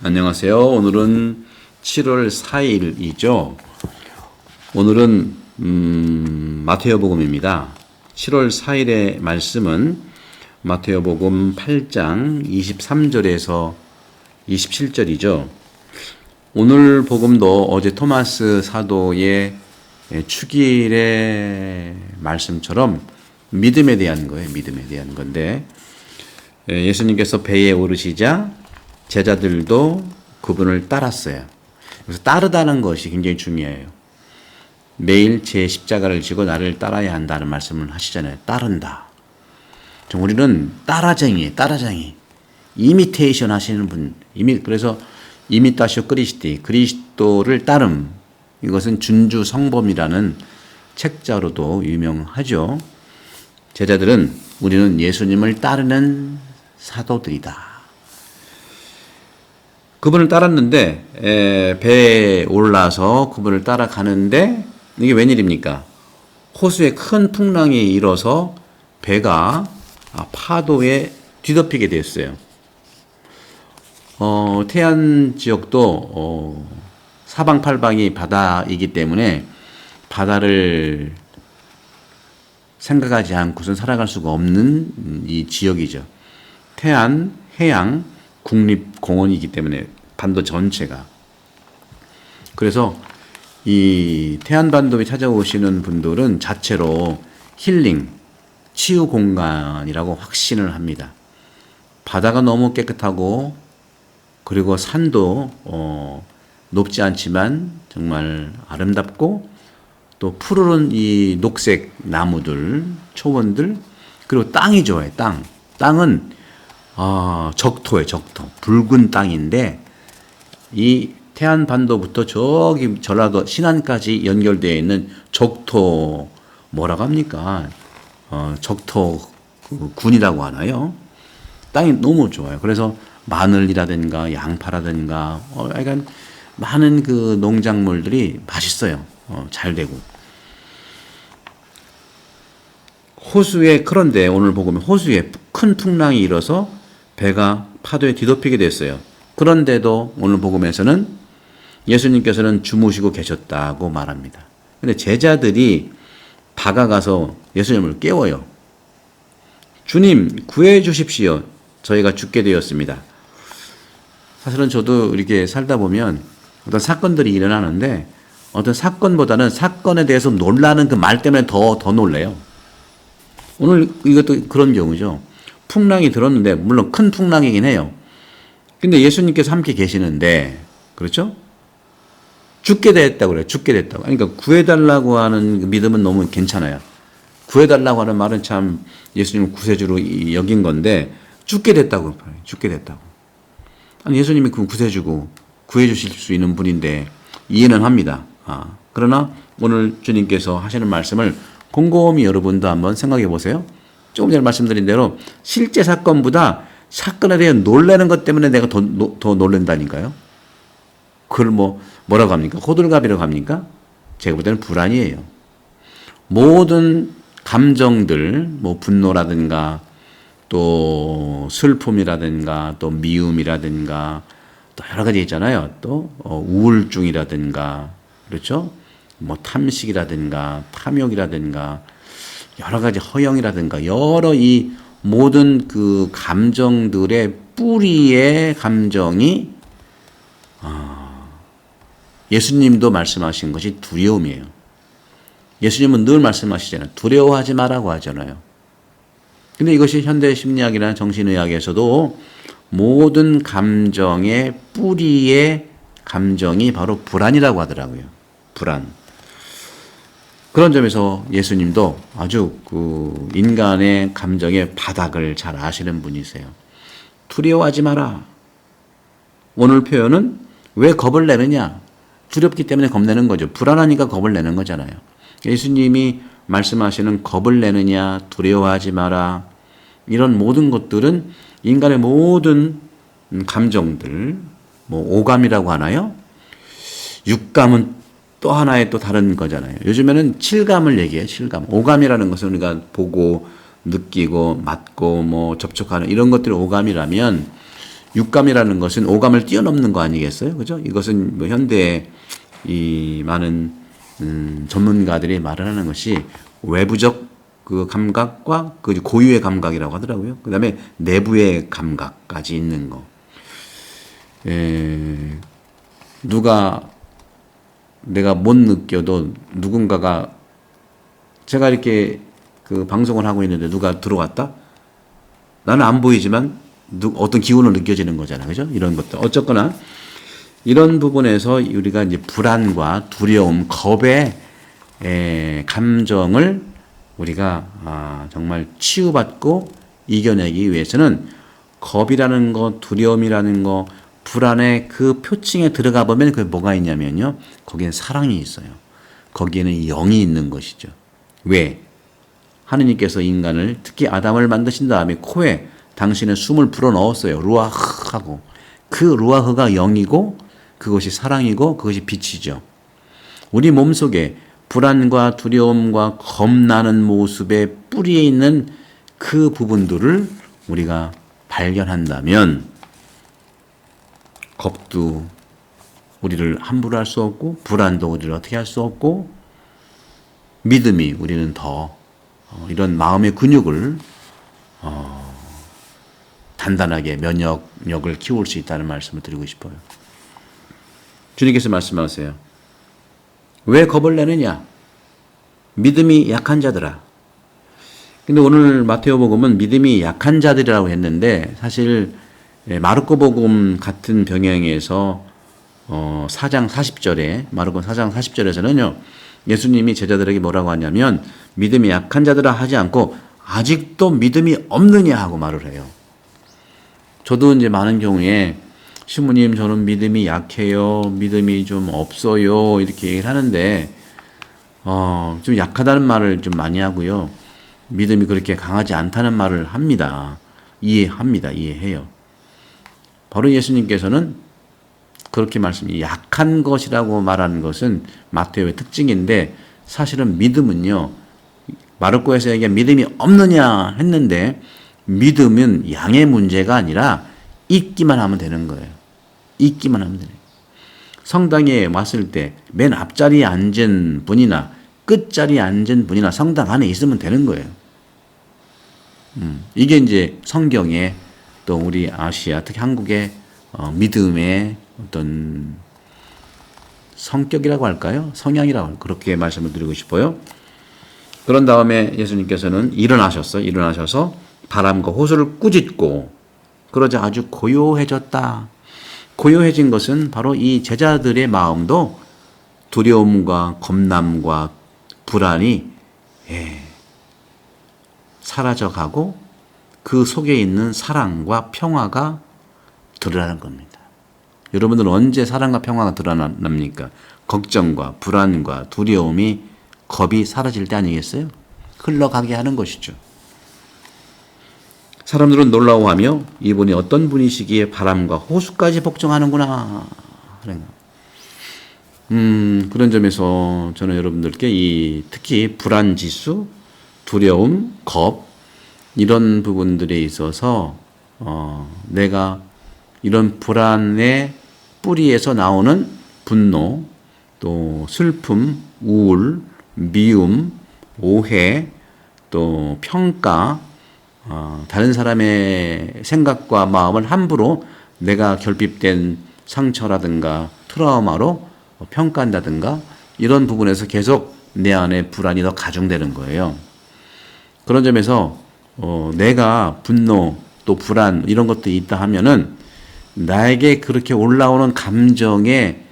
안녕하세요. 오늘은 7월 4일이죠. 오늘은 마태오복음입니다. 7월 4일의 말씀은 마태오복음 8장 23절에서 27절이죠. 오늘 복음도 어제 토마스 사도의 축일의 말씀처럼 믿음에 대한 거예요. 믿음에 대한 건데 예수님께서 배에 오르시자 제자들도 그분을 따랐어요. 그래서 따르다는 것이 굉장히 중요해요. 매일 제 십자가를 지고 나를 따라야 한다는 말씀을 하시잖아요. 따른다. 우리는 따라쟁이. 이미테이션 하시는 분. 그래서 이미타쇼 그리스티, 그리스도를 따름. 이것은 준주 성범이라는 책자로도 유명하죠. 제자들은 우리는 예수님을 따르는 사도들이다. 그분을 따랐는데 배에 올라서 그분을 따라가는데 이게 웬일입니까? 호수에 큰 풍랑이 일어서 배가 파도에 뒤덮이게 됐어요. 태안 지역도 사방팔방이 바다이기 때문에 바다를 생각하지 않고선 살아갈 수가 없는 이 지역이죠. 태안 해양 국립공원이기 때문에 반도 전체가. 그래서 이 태안반도에 찾아오시는 분들은 자체로 힐링, 치유 공간이라고 확신을 합니다. 바다가 너무 깨끗하고 그리고 산도 높지 않지만 정말 아름답고 또 푸르른 이 녹색 나무들, 초원들, 그리고 땅이 좋아요. 땅은 적토예요, 적토. 붉은 땅인데, 이 태안반도부터 저기 전라도 신안까지 연결되어 있는 적토, 뭐라고 합니까? 적토 군이라고 하나요? 땅이 너무 좋아요. 그래서 마늘이라든가 양파라든가, 약간 많은 그 농작물들이 맛있어요. 잘 되고. 그런데 오늘 보면 호수에 큰 풍랑이 일어서 배가 파도에 뒤덮이게 됐어요. 그런데도 오늘 복음에서는 예수님께서는 주무시고 계셨다고 말합니다. 근데 제자들이 다가가서 예수님을 깨워요. 주님, 구해 주십시오. 저희가 죽게 되었습니다. 사실은 저도 이렇게 살다 보면 어떤 사건들이 일어나는데 어떤 사건보다는 사건에 대해서 놀라는 그 말 때문에 더 놀래요. 오늘 이것도 그런 경우죠. 풍랑이 들었는데 물론 큰 풍랑이긴 해요. 근데 예수님께서 함께 계시는데 그렇죠? 죽게 됐다고 그래요. 죽게 됐다고. 그러니까 구해달라고 하는 믿음은 너무 괜찮아요. 구해달라고 하는 말은 참 예수님을 구세주로 여긴 건데 죽게 됐다고. 죽게 됐다고. 아니 예수님이 그 구세주고 구해주실 수 있는 분인데 이해는 합니다. 그러나 오늘 주님께서 하시는 말씀을 곰곰이 여러분도 한번 생각해 보세요. 조금 전에 말씀드린 대로 실제 사건보다 사건에 대해 놀라는 것 때문에 내가 더 놀란다니까요. 그걸 뭐라고 합니까? 호들갑이라고 합니까? 제가 볼 때는 불안이에요. 모든 감정들, 분노라든가 또 슬픔이라든가 또 미움이라든가 또 여러 가지 있잖아요. 또 우울증이라든가 그렇죠? 탐식이라든가 탐욕이라든가 여러 가지 허영이라든가 여러 이 모든 그 감정들의 뿌리의 감정이 예수님도 말씀하신 것이 두려움이에요. 예수님은 늘 말씀하시잖아요. 두려워하지 말라고 하잖아요. 근데 이것이 현대 심리학이나 정신의학에서도 모든 감정의 뿌리의 감정이 바로 불안이라고 하더라고요. 불안. 그런 점에서 예수님도 아주 그 인간의 감정의 바닥을 잘 아시는 분이세요. 두려워하지 마라. 오늘 표현은 왜 겁을 내느냐? 두렵기 때문에 겁내는 거죠. 불안하니까 겁을 내는 거잖아요. 예수님이 말씀하시는 겁을 내느냐, 두려워하지 마라. 이런 모든 것들은 인간의 모든 감정들, 오감이라고 하나요? 육감은 또 하나의 또 다른 거잖아요. 요즘에는 칠감을 얘기해요. 칠감. 오감이라는 것은 우리가 보고 느끼고 맡고 접촉하는 이런 것들이 오감이라면 육감이라는 것은 오감을 뛰어넘는 거 아니겠어요? 그죠? 이것은 뭐 현대의 이 많은 전문가들이 말을 하는 것이 외부적 그 감각과 그 고유의 감각이라고 하더라고요. 그 다음에 내부의 감각까지 있는 거. 누가 내가 못 느껴도 누군가가 제가 이렇게 그 방송을 하고 있는데 누가 들어왔다? 나는 안 보이지만 어떤 기운을 느껴지는 거잖아요. 그죠? 이런 것도. 어쨌거나 이런 부분에서 우리가 이제 불안과 두려움, 겁의 감정을 우리가 정말 치유받고 이겨내기 위해서는 겁이라는 거, 두려움이라는 거, 불안의 그 표층에 들어가 보면 그게 뭐가 있냐면요. 거기엔 사랑이 있어요. 거기에는 영이 있는 것이죠. 왜? 하느님께서 인간을 특히 아담을 만드신 다음에 코에 당신의 숨을 불어넣었어요. 루아흐 하고. 그 루아흐가 영이고 그것이 사랑이고 그것이 빛이죠. 우리 몸속에 불안과 두려움과 겁나는 모습의 뿌리에 있는 그 부분들을 우리가 발견한다면 겁도 우리를 함부로 할 수 없고 불안도 우리를 어떻게 할 수 없고 믿음이 우리는 더 이런 마음의 근육을 단단하게 면역력을 키울 수 있다는 말씀을 드리고 싶어요. 주님께서 말씀하세요. 왜 겁을 내느냐? 믿음이 약한 자들아. 근데 오늘 마태오복음은 믿음이 약한 자들이라고 했는데 사실 마르코복음 같은 병행에서 4장 40절에 마르코 4장 40절에서는요. 예수님이 제자들에게 뭐라고 하냐면 믿음이 약한 자들아 하지 않고 아직도 믿음이 없느냐 하고 말을 해요. 저도 이제 많은 경우에 신부님 저는 믿음이 약해요. 믿음이 좀 없어요. 이렇게 얘기를 하는데 좀 약하다는 말을 좀 많이 하고요. 믿음이 그렇게 강하지 않다는 말을 합니다. 이해해요. 바로 예수님께서는 그렇게 약한 것이라고 말하는 것은 마태오의 특징인데 사실은 믿음은요. 마르코에서 얘기한 믿음이 없느냐 했는데 믿음은 양의 문제가 아니라 있기만 하면 되는 거예요. 있기만 하면 되는 거예요. 성당에 왔을 때 맨 앞자리에 앉은 분이나 끝자리에 앉은 분이나 성당 안에 있으면 되는 거예요. 이게 이제 성경에 또 우리 아시아, 특히 한국의 믿음의 어떤 성격이라고 할까요? 성향이라고 그렇게 말씀을 드리고 싶어요. 그런 다음에 예수님께서는 일어나셔서 바람과 호수를 꾸짖고 그러자 아주 고요해졌다. 고요해진 것은 바로 이 제자들의 마음도 두려움과 겁남과 불안이 사라져가고 그 속에 있는 사랑과 평화가 드러나는 겁니다. 여러분들은 언제 사랑과 평화가 드러납니까? 걱정과 불안과 두려움이 겁이 사라질 때 아니겠어요? 흘러가게 하는 것이죠. 사람들은 놀라워하며 이분이 어떤 분이시기에 바람과 호수까지 복종하는구나. 그런 점에서 저는 여러분들께 특히 불안 지수, 두려움, 겁 이런 부분들에 있어서 내가 이런 불안의 뿌리에서 나오는 분노, 또 슬픔, 우울, 미움, 오해, 또 평가, 다른 사람의 생각과 마음을 함부로 내가 결핍된 상처라든가 트라우마로 평가한다든가 이런 부분에서 계속 내 안에 불안이 더 가중되는 거예요. 그런 점에서 내가 분노 또 불안 이런 것들이 있다 하면은 나에게 그렇게 올라오는 감정에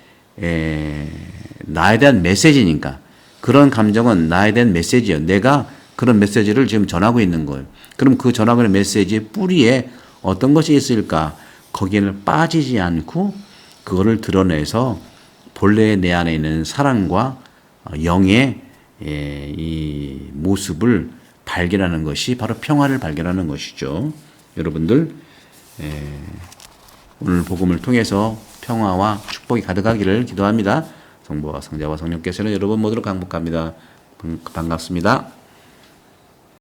나에 대한 메시지니까 그런 감정은 나에 대한 메시지예요. 내가 그런 메시지를 지금 전하고 있는 거예요. 그럼 그 전하고 있는 메시지의 뿌리에 어떤 것이 있을까? 거기에는 빠지지 않고 그거를 드러내서 본래 내 안에 있는 사랑과 영의 이 모습을 발견하는 것이 바로 평화를 발견하는 것이죠. 여러분들 오늘 복음을 통해서 평화와 축복이 가득하기를 기도합니다. 성부와 성자와 성령께서는 여러분 모두를 강복합니다. 반갑습니다.